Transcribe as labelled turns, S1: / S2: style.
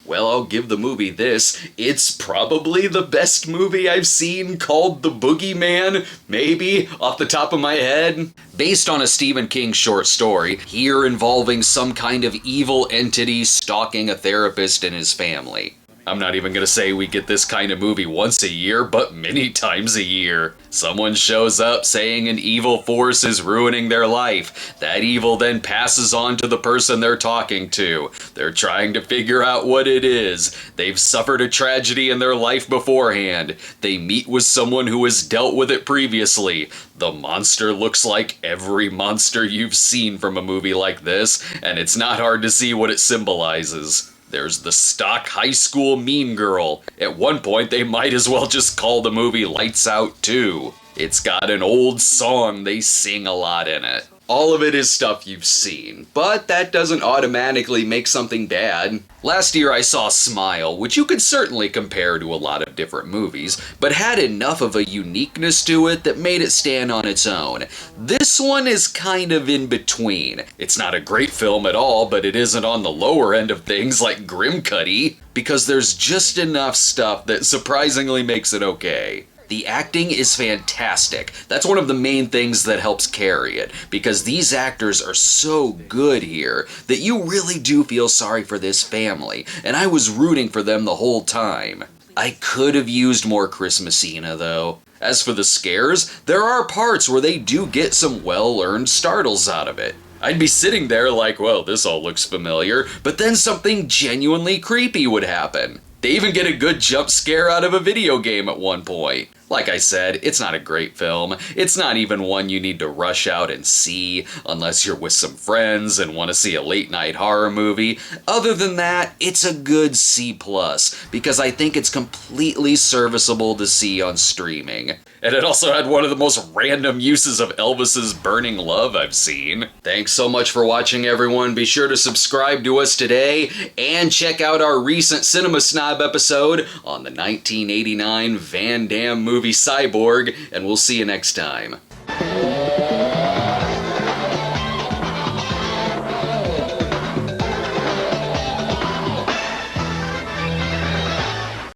S1: well, I'll give the movie this. It's probably the best movie I've seen, called The Boogeyman, maybe, off the top of my head. Based on a Stephen King short story, here involving some kind of evil entity stalking a therapist and his family. I'm not even gonna say we get this kind of movie once a year, but many times a year. Someone shows up saying an evil force is ruining their life. That evil then passes on to the person they're talking to. They're trying to figure out what it is. They've suffered a tragedy in their life beforehand. They meet with someone who has dealt with it previously. The monster looks like every monster you've seen from a movie like this, and it's not hard to see what it symbolizes. There's the stock high school mean girl. At one point, they might as well just call the movie Lights Out 2. It's got an old song they sing a lot in it. All of it is stuff you've seen, but that doesn't automatically make something bad. Last year I saw Smile, which you could certainly compare to a lot of different movies, but had enough of a uniqueness to it that made it stand on its own. This one is kind of in between. It's not a great film at all, but it isn't on the lower end of things like Grimcutty, because there's just enough stuff that surprisingly makes it okay. The acting is fantastic. That's one of the main things that helps carry it, because these actors are so good here that you really do feel sorry for this family, and I was rooting for them the whole time. I could have used more Chris Messina, though. As for the scares, there are parts where they do get some well-earned startles out of it. I'd be sitting there like, well, this all looks familiar, but then something genuinely creepy would happen. They even get a good jump scare out of a video game at one point. Like I said, it's not a great film. It's not even one you need to rush out and see unless you're with some friends and want to see a late night horror movie. Other than that, it's a good C+, because I think it's completely serviceable to see on streaming. And it also had one of the most random uses of Elvis's Burning Love I've seen. Thanks so much for watching, everyone. Be sure to subscribe to us today and check out our recent Cinema Snob episode on the 1989 Van Damme movie Cyborg, and we'll see you next time.